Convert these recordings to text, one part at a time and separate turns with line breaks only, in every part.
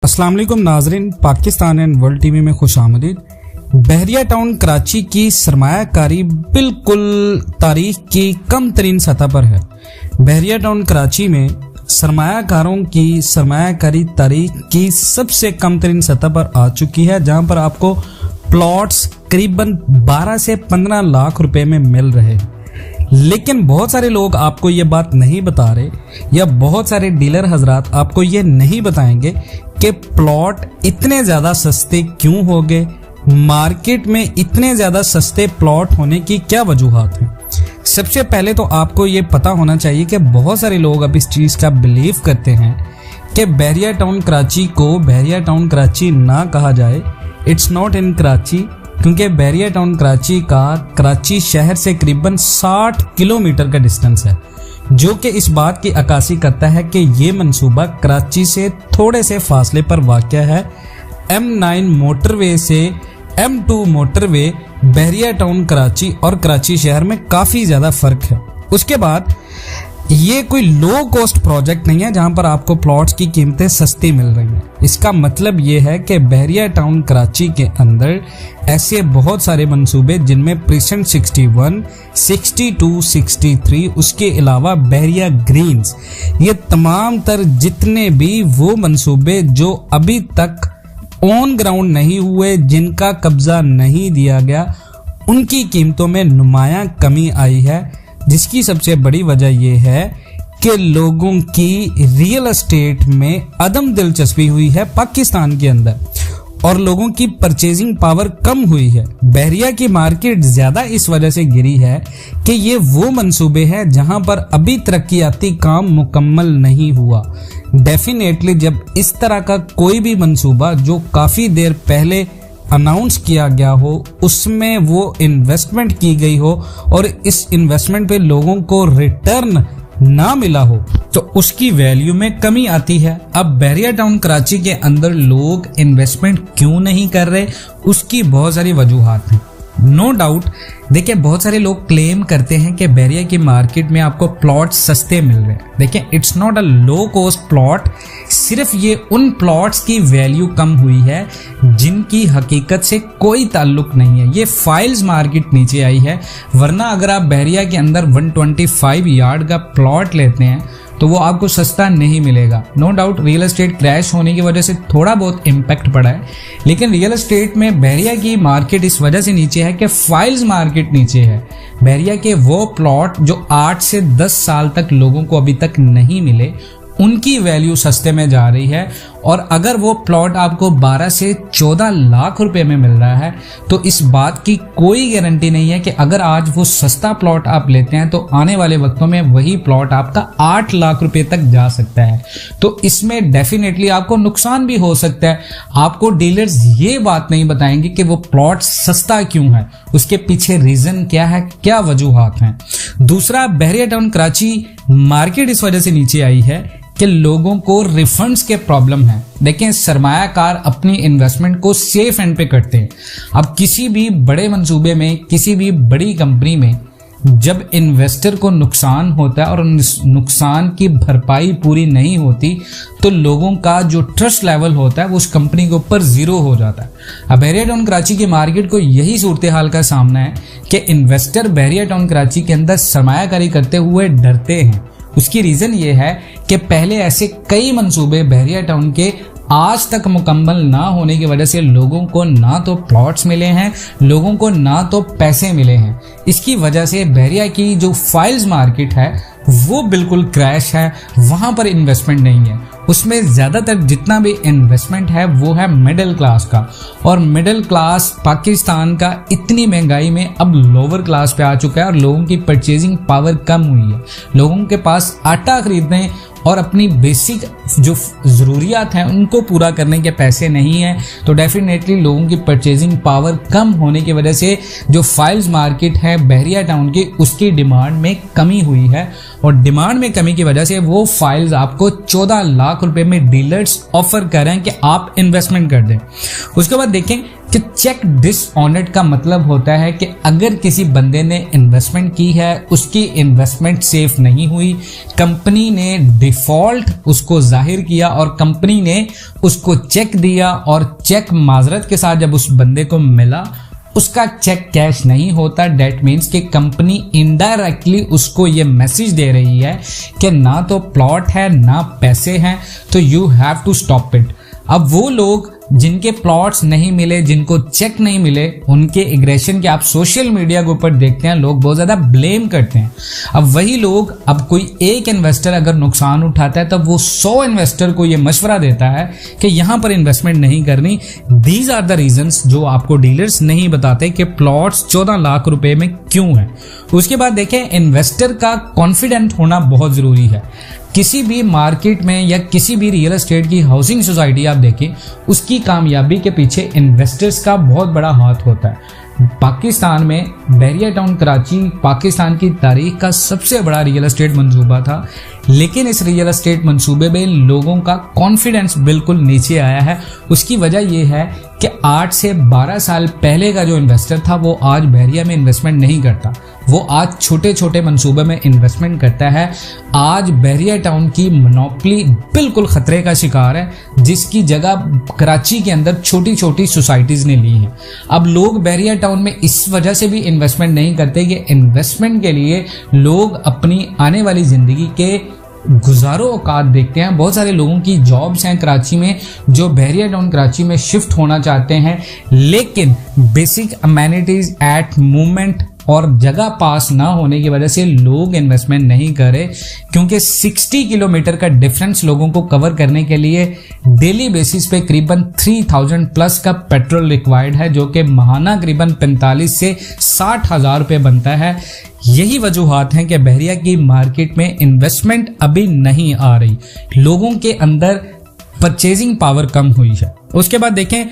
अस्सलाम वालेकुम नाजरीन, पाकिस्तान एंड वर्ल्ड टीवी में खुश आमदीद। बहरिया टाउन कराची की सरमायाकारी बिल्कुल तारीख की कम तरीन सतह पर है। बहरिया टाउन कराची में सरमायाकारों की सरमायाकारी तारीख की सबसे कम तरीन सतह पर आ चुकी है, जहां पर आपको प्लॉट्स करीबन 12 से 15 लाख रुपए में मिल रहे हैं। लेकिन बहुत सारे लोग आपको ये बात नहीं बता रहे, या बहुत सारे डीलर हजरात आपको ये नहीं बताएंगे कि प्लॉट इतने ज़्यादा सस्ते क्यों हो गए, मार्केट में इतने ज़्यादा सस्ते प्लॉट होने की क्या वजूहात हैं। सबसे पहले तो आपको ये पता होना चाहिए कि बहुत सारे लोग अब इस चीज़ का बिलीव करते हैं कि बहरिया टाउन कराची को बहरिया टाउन कराची ना कहा जाए। इट्स नॉट इन कराची, क्योंकि बहरिया टाउन कराची का कराची शहर से करीबन 60 किलोमीटर का डिस्टेंस है, जो कि इस बात की अक्कासी करता है कि ये मंसूबा कराची से थोड़े से फासले पर वाक़या है। M9 मोटरवे से M2 मोटरवे बहरिया टाउन कराची और कराची शहर में काफ़ी ज़्यादा फ़र्क है। उसके बाद ये कोई लो कॉस्ट प्रोजेक्ट नहीं है जहां पर आपको प्लॉट्स की कीमतें सस्ती मिल रही हैं। इसका मतलब ये है कि बहरिया टाउन कराची के अंदर ऐसे बहुत सारे मंसूबे जिनमें प्रीसेंट 61, 62, 63, उसके अलावा बहरिया ग्रीन्स, ये तमाम तर जितने भी वो मंसूबे जो अभी तक ऑन ग्राउंड नहीं हुए, जिनका कब्जा नहीं दिया गया, उनकी कीमतों में नुमायां कमी आई है। जिसकी सबसे बड़ी वजह यह है कि लोगों की रियल एस्टेट में अदम दिलचस्पी हुई है पाकिस्तान के अंदर, और लोगों की परचेजिंग पावर कम हुई है। बहरिया की मार्केट ज़्यादा इस वजह से गिरी है कि ये वो मंसूबे हैं जहां पर अभी तरक्याती काम मुकम्मल नहीं हुआ। डेफिनेटली जब इस तरह का कोई भी मंसूबा जो काफ़ी देर पहले अनाउंस किया गया हो, उसमें वो इन्वेस्टमेंट की गई हो और इस इन्वेस्टमेंट पे लोगों को रिटर्न ना मिला हो, तो उसकी वैल्यू में कमी आती है। अब बहरिया टाउन कराची के अंदर लोग इन्वेस्टमेंट क्यों नहीं कर रहे, उसकी बहुत सारी वजूहात हैं। नो डाउट, देखिए बहुत सारे लोग क्लेम करते हैं कि बहरिया की मार्केट में आपको प्लॉट सस्ते मिल रहे हैं। देखिए it's not a low cost plot, सिर्फ ये उन प्लॉट्स की वैल्यू कम हुई है जिनकी हकीकत से कोई ताल्लुक नहीं है। ये फाइल्स मार्केट नीचे आई है, वरना अगर आप बहरिया के अंदर 125 यार्ड का प्लॉट लेते हैं तो वो आपको सस्ता नहीं मिलेगा। No doubt real estate crash होने की वजह से थोड़ा बहुत इम्पैक्ट पड़ा है, लेकिन रियल एस्टेट में बहरिया की मार्केट इस वजह से नीचे है कि फाइल्स मार्केट नीचे है। बहरिया के वो प्लॉट जो 8 से 10 साल तक लोगों को अभी तक नहीं मिले, उनकी वैल्यू सस्ते में जा रही है। और अगर वो प्लॉट आपको 12 से 14 लाख रुपए में मिल रहा है, तो इस बात की कोई गारंटी नहीं है कि अगर आज वो सस्ता प्लॉट आप लेते हैं तो आने वाले वक्तों में वही प्लॉट आपका 8 लाख रुपए तक जा सकता है। तो इसमें डेफिनेटली आपको नुकसान भी हो सकता है। आपको डीलर्स ये बात नहीं बताएंगे कि वो प्लॉट सस्ता क्यों है, उसके पीछे रीजन क्या है, क्या वजूहात हैं। दूसरा, बहरिया टाउन कराची मार्केट इस वजह से नीचे आई है कि लोगों को रिफंड्स के प्रॉब्लम है। देखें, सरमायाकार अपनी इन्वेस्टमेंट को सेफ एंड पे करते हैं। अब किसी भी बड़े मंसूबे में, किसी भी बड़ी कंपनी में जब इन्वेस्टर को नुकसान होता है और नुकसान की भरपाई पूरी नहीं होती, तो लोगों का जो ट्रस्ट लेवल होता है वो उस कंपनी के ऊपर जीरो हो जाता है। अब बहरिया टाउन कराची की मार्केट को यही सूरत हाल का सामना है कि इन्वेस्टर बहरिया टाउन कराची के अंदर सरमायाकारी करते हुए डरते हैं। उसकी रीज़न ये है कि पहले ऐसे कई मंसूबे बहरिया टाउन के आज तक मुकम्मल ना होने की वजह से लोगों को ना तो प्लॉट्स मिले हैं, लोगों को ना तो पैसे मिले हैं। इसकी वजह से बहरिया की जो फाइल्स मार्केट है वो बिल्कुल क्रैश है, वहाँ पर इन्वेस्टमेंट नहीं है। उसमें ज़्यादातर जितना भी इन्वेस्टमेंट है वो है मिडिल क्लास का, और मिडिल क्लास पाकिस्तान का इतनी महंगाई में अब लोअर क्लास पे आ चुका है और लोगों की परचेजिंग पावर कम हुई है। लोगों के पास आटा खरीदने और अपनी बेसिक जो ज़रूरियात हैं उनको पूरा करने के पैसे नहीं हैं, तो डेफिनेटली लोगों की परचेजिंग पावर कम होने की वजह से जो फाइल्स मार्केट है बहरिया टाउन की, उसकी डिमांड में कमी हुई है। और डिमांड में कमी की वजह से वो फाइल्स आपको 14 लाख रुपए में डीलर्स ऑफर कर रहे हैं कि आप इन्वेस्टमेंट कर दें। उसके बाद देखें
कि चेक डिसऑनर्ड का मतलब होता है कि अगर किसी बंदे ने इन्वेस्टमेंट की है, उसकी इन्वेस्टमेंट सेफ नहीं हुई, कंपनी ने डिफॉल्ट उसको जाहिर किया और कंपनी ने उसको चेक दिया और चेक माजरत के साथ जब उस बंदे को मिला उसका चेक कैश नहीं होता, डेट मीन्स कि कंपनी इनडायरेक्टली उसको ये मैसेज दे रही है कि ना तो प्लॉट है ना पैसे हैं, तो you have to stop it. अब वो लोग जिनके प्लॉट्स नहीं मिले, जिनको चेक नहीं मिले, उनके एग्रेशन के आप सोशल मीडिया के ऊपर देखते हैं, लोग बहुत ज्यादा ब्लेम करते हैं। अब वही लोग, अब कोई एक इन्वेस्टर अगर नुकसान उठाता है तब वो 100 इन्वेस्टर को ये मशवरा देता है कि यहां पर इन्वेस्टमेंट नहीं करनी। दीज आर द रीजंस जो आपको डीलर्स नहीं बताते कि प्लॉट्स 14 लाख रुपए में क्यों है। उसके बाद देखें, इन्वेस्टर का कॉन्फिडेंट होना बहुत जरूरी है। किसी भी मार्केट में या किसी भी रियल एस्टेट की हाउसिंग सोसाइटी आप देखें, उसकी कामयाबी के पीछे इन्वेस्टर्स का बहुत बड़ा हाथ होता है। पाकिस्तान में बहरिया टाउन कराची पाकिस्तान की तारीख का सबसे बड़ा रियल एस्टेट मंसूबा था, लेकिन इस रियल एस्टेट मंसूबे में लोगों का कॉन्फिडेंस बिल्कुल नीचे आया है। उसकी वजह यह है कि 8 से 12 साल पहले का जो इन्वेस्टर था वो आज बहरिया में इन्वेस्टमेंट नहीं करता, वो आज छोटे छोटे मंसूबे में इन्वेस्टमेंट करता है। आज बहरिया टाउन की मोनोपोली बिल्कुल खतरे का शिकार है, जिसकी जगह कराची के अंदर छोटी छोटी सोसाइटीज ने ली है। अब लोग बहरिया टाउन में इस वजह से भी इन्वेस्टमेंट नहीं करते कि इन्वेस्टमेंट के लिए लोग अपनी आने वाली जिंदगी के गुजारो औकात देखते हैं। बहुत सारे लोगों की जॉब्स हैं कराची में जो बहरिया टाउन कराची में शिफ्ट होना चाहते हैं, लेकिन बेसिक अमेनिटीज एट मूवमेंट और जगह पास ना होने की वजह से लोग इन्वेस्टमेंट नहीं करे, क्योंकि 60 किलोमीटर का डिफरेंस लोगों को कवर करने के लिए डेली बेसिस पे करीबन 3000 प्लस का पेट्रोल रिक्वायर्ड है, जो कि माहाना करीबन 45 से 60 हज़ार रुपये बनता है। यही वजूहात हैं कि बहरिया की मार्केट में इन्वेस्टमेंट अभी नहीं आ रही, लोगों के अंदर परचेजिंग पावर कम हुई है। उसके बाद देखें,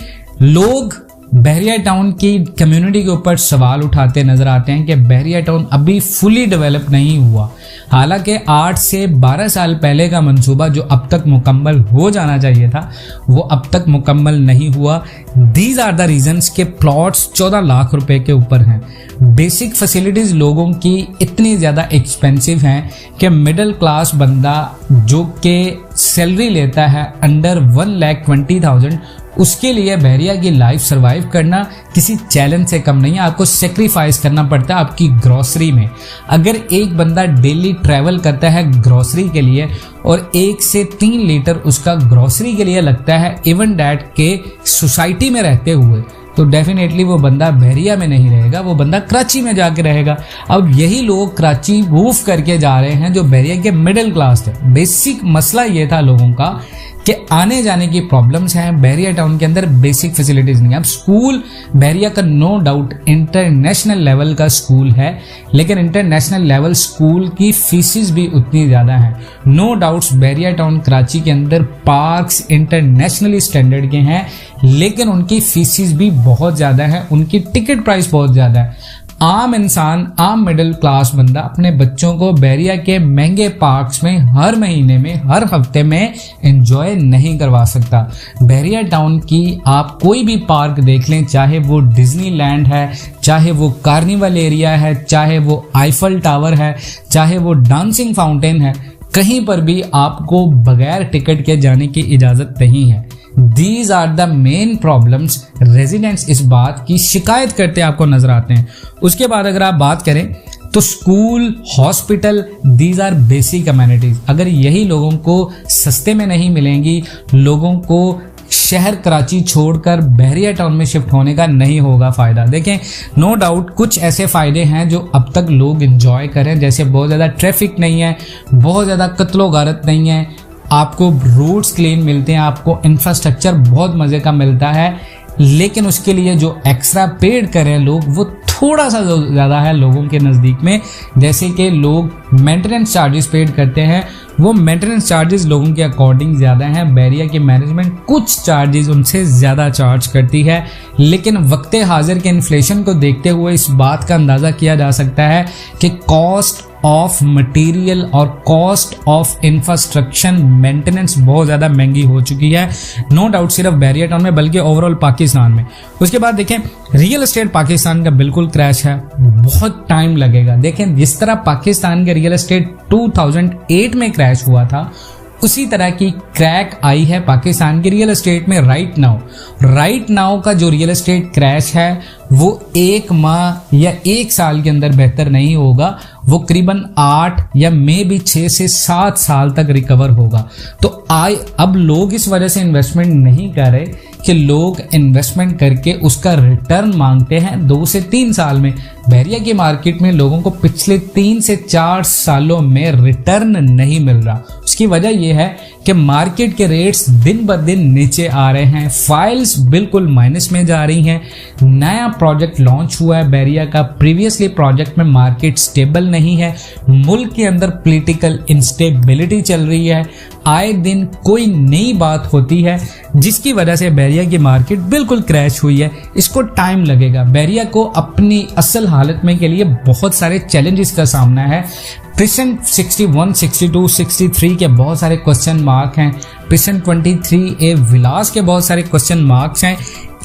लोग बहरिया टाउन की कम्युनिटी के ऊपर सवाल उठाते नजर आते हैं कि बहरिया टाउन अभी फुली डेवलप नहीं हुआ, हालांकि 8 से 12 साल पहले का मंसूबा जो अब तक मुकम्मल हो जाना चाहिए था वो अब तक मुकम्मल नहीं हुआ। दीज आर द रीजंस के प्लॉट्स 14 लाख रुपए के ऊपर हैं। बेसिक फैसिलिटीज लोगों की इतनी ज़्यादा एक्सपेंसिव हैं कि मिडिल क्लास बंदा जो कि सैलरी लेता है अंडर 1,20,000, उसके लिए बहरिया की लाइफ सरवाइव करना किसी चैलेंज से कम नहीं है। आपको सेक्रीफाइस करना पड़ता है आपकी ग्रोसरी में। अगर एक बंदा डेली ट्रैवल करता है ग्रोसरी के लिए और 1 से 3 लीटर उसका ग्रोसरी के लिए लगता है, इवन डैट के सोसाइटी में रहते हुए, तो डेफिनेटली वो बंदा बहरिया में नहीं रहेगा, वो बंदा कराची में जाके रहेगा। अब यही लोग कराची मूव करके जा रहे हैं जो बहरिया के मिडिल क्लास थे। बेसिक मसला ये था लोगों का कि आने जाने की प्रॉब्लम्स हैं, बहरिया टाउन के अंदर बेसिक फैसिलिटीज नहीं है। अब स्कूल बहरिया का नो डाउट इंटरनेशनल लेवल का स्कूल है, लेकिन इंटरनेशनल लेवल स्कूल की फीसिस भी उतनी ज़्यादा हैं। नो डाउट्स बहरिया टाउन कराची के अंदर पार्क्स इंटरनेशनली स्टैंडर्ड के हैं, लेकिन उनकी फीसिस भी बहुत ज़्यादा है, उनकी टिकट प्राइस बहुत ज़्यादा है। आम इंसान, आम मिडिल क्लास बंदा अपने बच्चों को बहरिया के महंगे पार्क्स में हर महीने में, हर हफ्ते में एंजॉय नहीं करवा सकता। बहरिया टाउन की आप कोई भी पार्क देख लें, चाहे वो डिज्नीलैंड है, चाहे वो कार्निवल एरिया है, चाहे वो आईफल टावर है, चाहे वो डांसिंग फाउंटेन है, कहीं पर भी आपको बगैर टिकट के जाने की इजाज़त नहीं है। These are the main problems residents इस बात की शिकायत करते आपको नजर आते हैं। उसके बाद अगर आप बात करें तो school, hospital, these are basic amenities. अगर यही लोगों को सस्ते में नहीं मिलेंगी, लोगों को शहर कराची छोड़कर बहरिया टाउन में शिफ्ट होने का नहीं होगा फायदा। देखें, नो डाउट कुछ ऐसे फायदे हैं जो अब तक लोग एंजॉय करें, जैसे बहुत ज़्यादा ट्रैफिक नहीं है, बहुत ज़्यादा कत्लो गारत नहीं है, आपको रोड्स क्लीन मिलते हैं, आपको इंफ्रास्ट्रक्चर बहुत मज़े का मिलता है, लेकिन उसके लिए जो एक्स्ट्रा पेड करें लोग वो थोड़ा सा ज़्यादा है लोगों के नज़दीक में। जैसे कि लोग मेंटेनेंस चार्जेस पेड करते हैं, वो मेंटेनेंस चार्जेस लोगों के अकॉर्डिंग ज़्यादा हैं। बहरिया की मैनेजमेंट कुछ चार्जेस उनसे ज़्यादा चार्ज करती है, लेकिन वक्त हाजिर के इन्फ्लेशन को देखते हुए इस बात का अंदाज़ा किया जा सकता है कि कॉस्ट ऑफ मटेरियल और कॉस्ट ऑफ इंफ्रास्ट्रक्चर मेंटेनेंस बहुत ज़्यादा महंगी हो चुकी है, नो डाउट सिर्फ बहरिया टाउन में बल्कि ओवरऑल पाकिस्तान में। उसके बाद देखें रियल एस्टेट पाकिस्तान का बिल्कुल क्रैश है, बहुत टाइम लगेगा। देखें जिस तरह पाकिस्तान के रियल एस्टेट 2008 में क्रैश हुआ था, उसी तरह की क्रैक आई है पाकिस्तान के रियल एस्टेट में राइट नाउ का जो रियल एस्टेट क्रैश है वो 1 माह या 1 साल के अंदर बेहतर नहीं होगा, वो करीबन 8 या मे भी 6 से 7 साल तक रिकवर होगा। तो अब लोग इस वजह से इन्वेस्टमेंट नहीं कर रहे कि लोग इन्वेस्टमेंट करके उसका रिटर्न मांगते हैं 2 से 3 साल में। बहरिया की मार्केट में लोगों को पिछले 3 से 4 सालों में रिटर्न नहीं मिल रहा। उसकी वजह यह है कि मार्केट के रेट्स दिन ब दिन नीचे आ रहे हैं, फाइल्स बिल्कुल माइनस में जा रही हैं। नया प्रोजेक्ट लॉन्च हुआ है बहरिया का, प्रीवियसली प्रोजेक्ट में मार्केट स्टेबल नहीं है, मुल्क के अंदर पॉलिटिकल इंस्टेबिलिटी चल रही है, आए दिन कोई नई बात होती है जिसकी वजह से बहरिया की मार्केट बिल्कुल क्रैश हुई है। इसको टाइम लगेगा, बहरिया को अपनी असल हालत में के लिए बहुत सारे चैलेंजेस का सामना है। प्रेजेंट 61, 62, 63 के बहुत सारे क्वेश्चन मार्क हैं, प्रेजेंट 23A विलास के बहुत सारे क्वेश्चन मार्क्स हैं।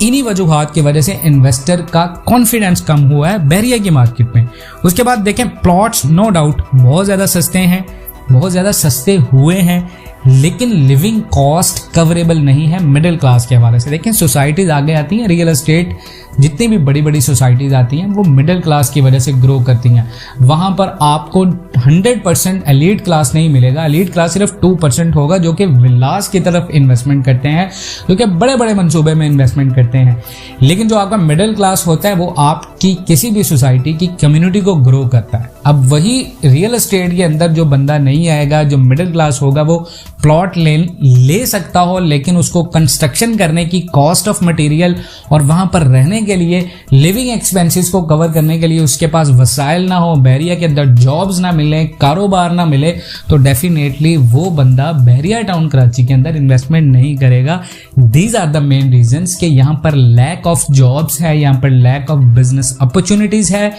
इन्हीं वजूहात की वजह से इन्वेस्टर का कॉन्फिडेंस कम हुआ है बहरिया की मार्केट में। उसके बाद देखें प्लॉट्स नो डाउट बहुत ज़्यादा सस्ते हैं, बहुत ज़्यादा सस्ते हुए हैं, लेकिन लिविंग कॉस्ट कवरेबल नहीं है मिडिल क्लास के हवाले से। देखें सोसाइटीज़ आगे आती हैं, रियल एस्टेट जितनी भी बड़ी बड़ी सोसाइटीज़ आती हैं वो मिडिल क्लास की वजह से ग्रो करती हैं। वहाँ पर आपको 100% एलीट क्लास नहीं मिलेगा, एलीट क्लास सिर्फ 2% होगा जो कि विलास की तरफ इन्वेस्टमेंट करते हैं, जो कि बड़े बड़े मंसूबे में इन्वेस्टमेंट करते हैं। लेकिन जो आपका मिडिल क्लास होता है वो आपकी किसी भी सोसाइटी की कम्युनिटी को ग्रो करता है। अब वही रियल एस्टेट के अंदर जो बंदा नहीं आएगा, जो मिडिल क्लास होगा, वो प्लॉट ले सकता हो, लेकिन उसको कंस्ट्रक्शन करने की कॉस्ट ऑफ मटेरियल और वहां पर रहने के लिए लिविंग एक्सपेंसेस को कवर करने के लिए उसके पास वसाइल ना हो, बहरिया के अंदर जॉब्स ना मिले, कारोबार ना मिले, तो डेफिनेटली वो बंदा बहरिया टाउन कराची के अंदर इन्वेस्टमेंट नहीं करेगा। These are the main reasons कि यहाँ पर लैक ऑफ जॉब्स है, यहाँ पर लैक ऑफ बिजनेस अपॉर्चुनिटीज है,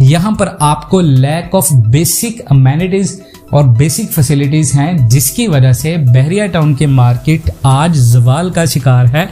यहाँ पर आपको लैक ऑफ बेसिक अमेनिटीज और बेसिक फैसिलिटीज हैं, जिसकी वजह से बहरिया टाउन की मार्केट आज जवाल का शिकार है।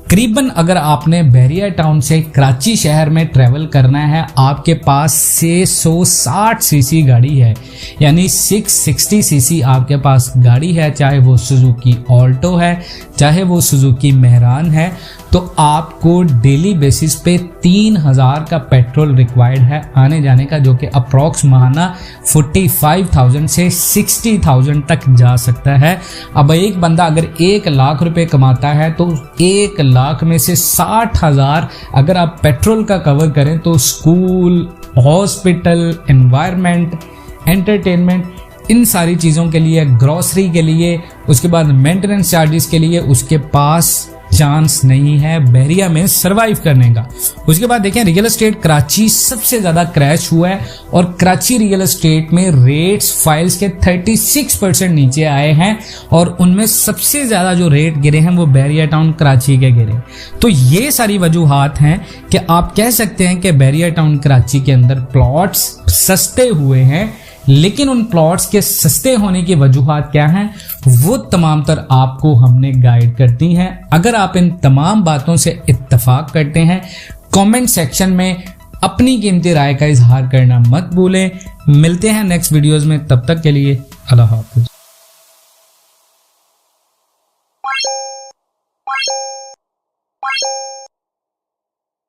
करीबन अगर आपने बहरिया टाउन से कराची शहर में ट्रैवल करना है, आपके पास 660 सीसी गाड़ी है, यानी 660 सीसी आपके पास गाड़ी है, चाहे वो सुजुकी ऑल्टो है, चाहे वो सुजुकी मेहरान है, तो आपको डेली बेसिस पे 3000 का पेट्रोल रिक्वायर्ड है आने जाने का, जो कि अप्रॉक्स माहाना 45,000 से 60,000 तक जा सकता है। अब एक बंदा अगर 1 लाख रुपए कमाता है तो 1 लाख में से 60,000 अगर आप पेट्रोल का कवर करें तो स्कूल, हॉस्पिटल, एनवायरनमेंट, एंटरटेनमेंट, इन सारी चीज़ों के लिए, ग्रॉसरी के लिए, उसके बाद मेंटेनेंस चार्जेस के लिए उसके पास चांस नहीं है बहरिया में सरवाइव करने का। उसके बाद देखें रियल एस्टेट कराची सबसे ज़्यादा क्रैश हुआ है और कराची रियल एस्टेट में रेट्स फाइल्स के 36% नीचे आए हैं और उनमें सबसे ज़्यादा जो रेट गिरे हैं वो बहरिया टाउन कराची के गिरे। तो ये सारी वजूहात हैं कि आप कह सकते हैं कि बहरिया टाउन कराची के अंदर प्लॉट्स सस्ते हुए हैं, लेकिन उन प्लॉट्स के सस्ते होने की वजूहात क्या हैं वो तमाम तर आपको हमने गाइड करती हैं। अगर आप इन तमाम बातों से इत्तफाक करते हैं, कमेंट सेक्शन में अपनी कीमती राय का इजहार करना मत भूलें। मिलते हैं नेक्स्ट वीडियोस में, तब तक के लिए अल्लाह हाफ़िज़।